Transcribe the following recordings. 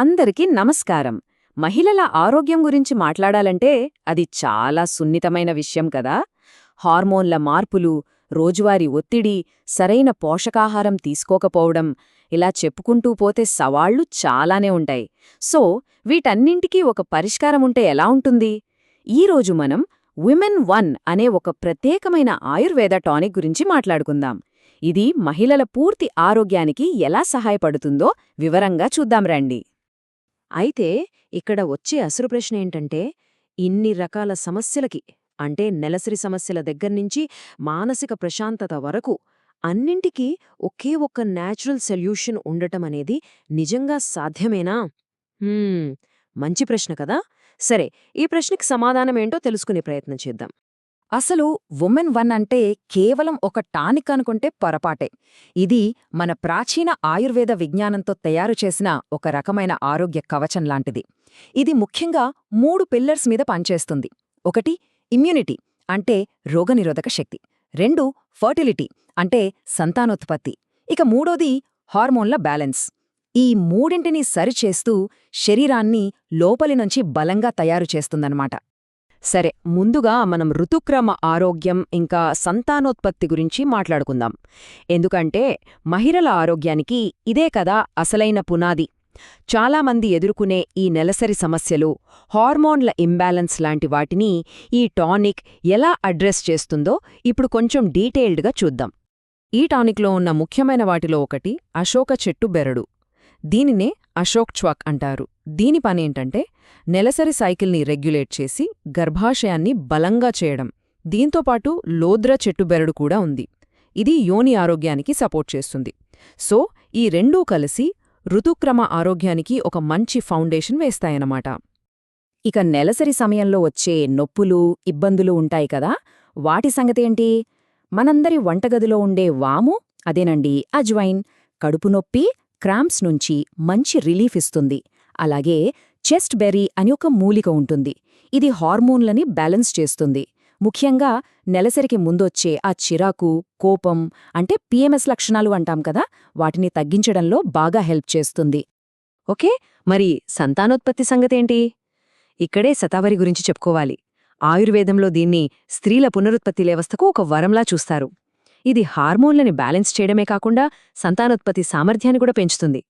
అందరికీ నమస్కారం. మహిళల ఆరోగ్యం గురించి మాట్లాడాలంటే అది చాలా సున్నితమైన విషయం కదా. హార్మోన్ల మార్పులు, రోజువారీ ఒత్తిడి, సరైన పోషకాహారం తీసుకోకపోవడం, ఇలా చెప్పుకుంటూ పోతే సవాళ్లు చాలానే ఉంటాయి. సో వీటన్నింటికీ ఒక పరిష్కారముంటే ఎలా ఉంటుంది? ఈరోజు మనం విమెన్ 1 అనే ఒక ప్రత్యేకమైన ఆయుర్వేద టానిక్ గురించి మాట్లాడుకుందాం. ఇది మహిళల పూర్తి ఆరోగ్యానికి ఎలా సహాయపడుతుందో వివరంగా చూద్దాం రండి. అయితే ఇక్కడ వచ్చే అసలు ప్రశ్న ఏంటంటే, ఇన్ని రకాల సమస్యలకి, అంటే నెలసరి సమస్యల దగ్గర్నుంచి మానసిక ప్రశాంతత వరకు అన్నింటికీ ఒకే ఒక్క న్యాచురల్ సొల్యూషన్ ఉండటమనేది నిజంగా సాధ్యమేనా? మంచి ప్రశ్న కదా. సరే, ఈ ప్రశ్నకి సమాధానమేంటో తెలుసుకునే ప్రయత్నం చేద్దాం. అసలు ఉమెన్ 1 అంటే కేవలం ఒక టానిక్ అనుకుంటే పొరపాటే. ఇది మన ప్రాచీన ఆయుర్వేద విజ్ఞానంతో తయారు చేసిన ఒక రకమైన ఆరోగ్య కవచం లాంటిది. ఇది ముఖ్యంగా 3 పిల్లర్స్ మీద పనిచేస్తుంది. 1 ఇమ్యూనిటీ, అంటే రోగనిరోధక శక్తి. 2 ఫర్టిలిటీ, అంటే సంతానోత్పత్తి. ఇక 3ది హార్మోన్ల బ్యాలెన్స్. ఈ మూడింటిని సరిచేస్తూ శరీరాన్ని లోపలి నుంచి బలంగా తయారు చేస్తుందన్నమాట. సరే, ముందుగా మనం ఋతుక్రమ ఆరోగ్యం ఇంకా సంతానోత్పత్తి గురించి మాట్లాడుకుందాం. ఎందుకంటే మహిళల ఆరోగ్యానికి ఇదే కదా అసలైన పునాది. చాలామంది ఎదుర్కొనే ఈ నెలసరి సమస్యలు, హార్మోన్ల ఇంబ్యాలెన్స్ లాంటి వాటిని ఈ టానిక్ ఎలా అడ్రస్ చేస్తుందో ఇప్పుడు కొంచెం డీటెయిల్డ్గా చూద్దాం. ఈ టానిక్లో ఉన్న ముఖ్యమైన వాటిలో ఒకటి అశోక చెట్టు బెరడు. దీనినే అశోక్ చ్వాక్ అంటారు. దీని పనేంటంటే నెలసరి సైకిల్ని రెగ్యులేట్ చేసి గర్భాశయాన్ని బలంగా చేయడం. దీంతోపాటు లోద్ర చెట్టు బెరడు కూడా ఉంది. ఇది యోని ఆరోగ్యానికి సపోర్ట్ చేస్తుంది. సో ఈ రెండూ కలిసి ఋతుక్రమ ఆరోగ్యానికి ఒక మంచి ఫౌండేషన్ వేస్తాయన్నమాట. ఇక నెలసరి సమయంలో వచ్చే నొప్పులు, ఇబ్బందులు ఉంటాయి కదా, వాటి సంగతేంటి? మనందరి వంటగదిలో ఉండే వాము, అదేనండి అజ్వైన్, కడుపు నొప్పి, క్రాంప్స్ నుంచి మంచి రిలీఫ్ ఇస్తుంది. అలాగే చెస్ట్ బెర్రీ అని ఒక మూలిక ఉంటుంది. ఇది హార్మోన్లని బ్యాలెన్స్ చేస్తుంది. ముఖ్యంగా నెలసరికి ముందొచ్చే ఆ చిరాకు, కోపం, అంటే పిఎంఎస్ లక్షణాలు అంటాం కదా, వాటిని తగ్గించడంలో బాగా హెల్ప్ చేస్తుంది. ఓకే, మరి సంతానోత్పత్తి సంగతేంటి? ఇక్కడే శతావరి గురించి చెప్పుకోవాలి. ఆయుర్వేదంలో దీన్ని స్త్రీల పునరుత్పత్తి వ్యవస్థకు ఒక వరంలా చూస్తారు. ఇది హార్మోన్లని బ్యాలెన్స్ చేయడమే కాకుండా సంతానోత్పత్తి సామర్థ్యాన్ని కూడా పెంచుతుంది.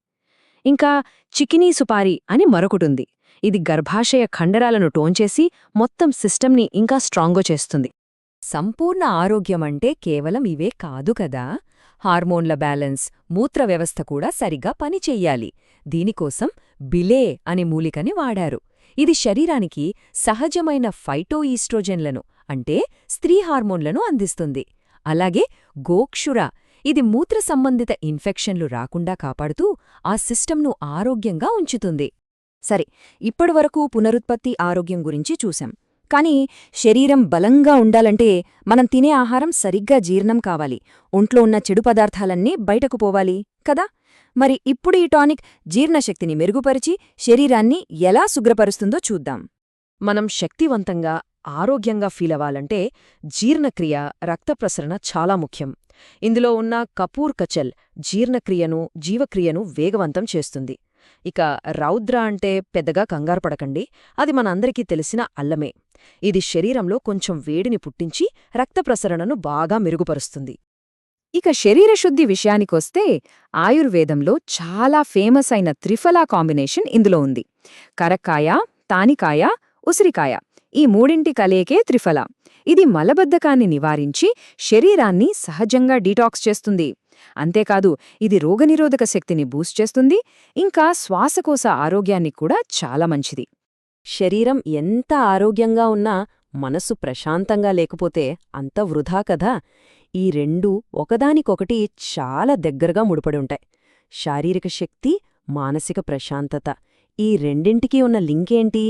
ఇంకా చికినీ సుపారి అని మరొకటుంది. ఇది గర్భాశయ కండరాలను టోన్ చేసి మొత్తం సిస్టమ్ని ఇంకా స్ట్రాంగో చేస్తుంది. సంపూర్ణ ఆరోగ్యమంటే కేవలం ఇవే కాదు కదా, హార్మోన్ల బ్యాలెన్స్, మూత్ర వ్యవస్థ కూడా సరిగ్గా పనిచెయ్యాలి. దీనికోసం బిలే అనే మూలికని వాడారు. ఇది శరీరానికి సహజమైన ఫైటోఈస్ట్రోజెన్లను, అంటే స్త్రీ హార్మోన్లను అందిస్తుంది. అలాగే గోక్షుర, ఇది మూత్ర సంబంధిత ఇన్ఫెక్షన్లు రాకుండా కాపాడుతూ ఆ సిస్టమ్ను ఆరోగ్యంగా ఉంచుతుంది. సరే, ఇప్పటివరకు పునరుత్పత్తి ఆరోగ్యం గురించి చూశాం. కానీ శరీరం బలంగా ఉండాలంటే మనం తినే ఆహారం సరిగ్గా జీర్ణం కావాలి, ఒంట్లో ఉన్న చెడు పదార్థాలన్నీ బయటకు పోవాలి కదా. మరి ఇప్పుడు ఈ టానిక్ జీర్ణశక్తిని మెరుగుపరిచి శరీరాన్ని ఎలా శుభ్రపరుస్తుందో చూద్దాం. మనం శక్తివంతంగా, ఆరోగ్యంగా ఫీలవ్వాలంటే జీర్ణక్రియ, రక్త ప్రసరణ చాలా ముఖ్యం. ఇందులో ఉన్న కపూర్ కచల్ జీర్ణక్రియను, జీవక్రియను వేగవంతం చేస్తుంది. ఇక రౌద్ర అంటే పెద్దగా కంగారుపడకండి, అది మనందరికీ తెలిసిన అల్లమే. ఇది శరీరంలో కొంచెం వేడిని పుట్టించి రక్త ప్రసరణను బాగా మెరుగుపరుస్తుంది. ఇక శరీరశుద్ధి విషయానికొస్తే ఆయుర్వేదంలో చాలా ఫేమస్ అయిన త్రిఫలా కాంబినేషన్ ఇందులో ఉంది. కరక్కాయ, తానికాయ, ఉసిరికాయ, ఈ మూడింటి కలయికే త్రిఫల. ఇది మలబద్ధకాన్ని నివారించి శరీరాన్ని సహజంగా డీటాక్స్ చేస్తుంది. అంతేకాదు ఇది రోగనిరోధక శక్తిని బూస్ట్ చేస్తుంది, ఇంకా శ్వాసకోశ ఆరోగ్యానికి కూడా చాలా మంచిది. శరీరం ఎంత ఆరోగ్యంగా ఉన్నా మనసు ప్రశాంతంగా లేకపోతే అంత వృధా కదా. ఈ రెండూ ఒకదానికొకటి చాలా దగ్గరగా ముడిపడి ఉంటాయి. శారీరక శక్తి, మానసిక ప్రశాంతత, ఈ రెండింటికీ ఉన్న లింకేంటి?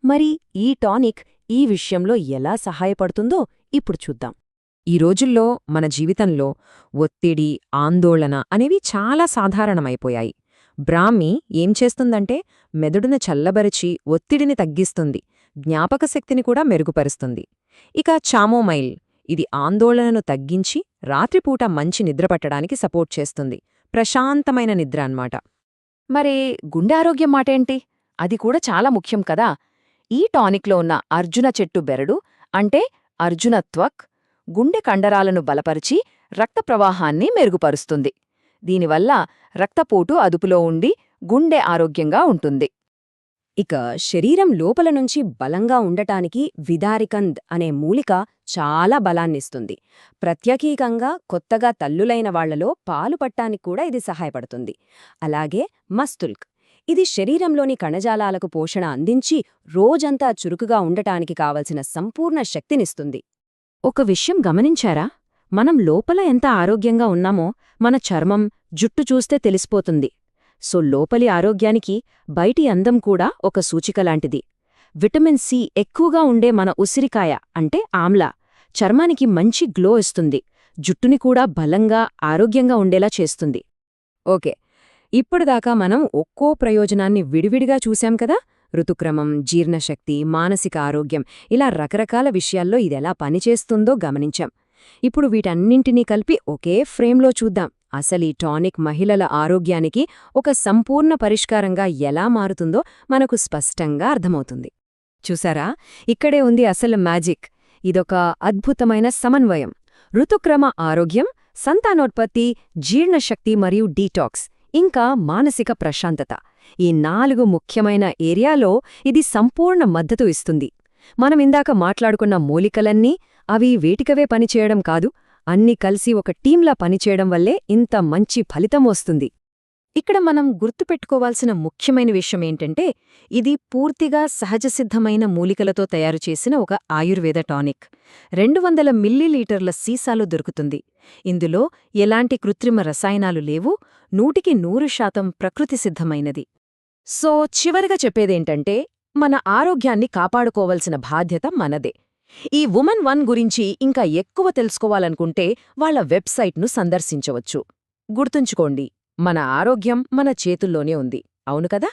మరి ఈ టానిక్ ఈ విషయంలో ఎలా సహాయపడుతుందో ఇప్పుడు చూద్దాం. ఈ రోజుల్లో మన జీవితంలో ఒత్తిడి, ఆందోళన అనేవి చాలా సాధారణమైపోయాయి. బ్రాహ్మి ఏం చేస్తుందంటే మెదడును చల్లబరిచి ఒత్తిడిని తగ్గిస్తుంది, జ్ఞాపకశక్తిని కూడా మెరుగుపరుస్తుంది. ఇక చామోమైల్, ఇది ఆందోళనను తగ్గించి రాత్రిపూట మంచి నిద్రపట్టడానికి సపోర్ట్ చేస్తుంది. ప్రశాంతమైన నిద్ర అన్నమాట. మరి గుండె ఆరోగ్యం మాటేంటి? అది కూడా చాలా ముఖ్యం కదా. ఈ టానిక్లో ఉన్న అర్జున చెట్టు బెరడు అంటే అర్జున త్వక్ గుండె కండరాలను బలపరిచి రక్త ప్రవాహాన్ని మెరుగుపరుస్తుంది. దీనివల్ల రక్తపోటు అదుపులో ఉండి గుండె ఆరోగ్యంగా ఉంటుంది. ఇక శరీరం లోపల నుంచి బలంగా ఉండటానికి విదారికంద్ అనే మూలిక చాలా బలాన్నిస్తుంది. ప్రత్యేకంగా కొత్తగా తల్లులైన వాళ్లలో పాలు పట్టానికి కూడా ఇది సహాయపడుతుంది. అలాగే మస్తుల్క్, ఇది శరీరంలోని కణజాలాలకు పోషణ అందించి రోజంతా చురుకుగా ఉండటానికి కావలసిన సంపూర్ణ శక్తినిస్తుంది. ఒక విషయం గమనించారా? మనం లోపల ఎంత ఆరోగ్యంగా ఉన్నామో మన చర్మం, జుట్టు చూస్తే తెలిసిపోతుంది. సో లోపలి ఆరోగ్యానికి బయటి అందం కూడా ఒక సూచికలాంటిది. విటమిన్ సి ఎక్కువగా ఉండే మన ఉసిరికాయ అంటే ఆమ్లా చర్మానికి మంచి గ్లో ఇస్తుంది, జుట్టుని కూడా బలంగా ఆరోగ్యంగా ఉండేలా చేస్తుంది. ఓకే, ఇప్పటిదాకా మనం ఒక్కో ప్రయోజనాన్ని విడివిడిగా చూశాం కదా. ఋతుక్రమం, జీర్ణశక్తి, మానసిక ఆరోగ్యం, ఇలా రకరకాల విషయాల్లో ఇదెలా పనిచేస్తుందో గమనించాం. ఇప్పుడు వీటన్నింటినీ కలిపి ఒకే ఫ్రేమ్లో చూద్దాం. అసలీ టానిక్ మహిళల ఆరోగ్యానికి ఒక సంపూర్ణ పరిష్కారంగా ఎలా మారుతుందో మనకు స్పష్టంగా అర్థమవుతుంది. చూసారా, ఇక్కడే ఉంది అసలు మ్యాజిక్. ఇదొక అద్భుతమైన సమన్వయం. ఋతుక్రమ ఆరోగ్యం, సంతానోత్పత్తి, జీర్ణశక్తి మరియు డీటాక్స్, ఇంకా మానసిక ప్రశాంతత, ఈ 4 ముఖ్యమైన ఏరియాలో ఇది సంపూర్ణ మద్దతు ఇస్తుంది. మనమిందాక మాట్లాడుకున్న మూలికలన్నీ అవి వేటికవే పనిచేయడం కాదు, అన్నీ కలిసి ఒక టీంలా పనిచేయడం వల్లే ఇంత మంచి ఫలితం వస్తుంది. ఇక్కడ మనం గుర్తుపెట్టుకోవాల్సిన ముఖ్యమైన విషయమేంటంటే, ఇది పూర్తిగా సహజసిద్ధమైన మూలికలతో తయారుచేసిన ఒక ఆయుర్వేద టానిక్. 200 మిల్లీలీటర్ల సీసాలో దొరుకుతుంది. ఇందులో ఎలాంటి కృత్రిమ రసాయనాలు లేవు, 100% ప్రకృతి సిద్ధమైనది. సో చివరగా చెప్పేదేంటంటే, మన ఆరోగ్యాన్ని కాపాడుకోవలసిన బాధ్యత మనదే. ఈ ఉమెన్ 1 గురించి ఇంకా ఎక్కువ తెలుసుకోవాలనుకుంటే వాళ్ళ వెబ్సైట్ను సందర్శించవచ్చు. గుర్తుంచుకోండి, మన ఆరోగ్యం మన చేతుల్లోనే ఉంది, అవును కదా?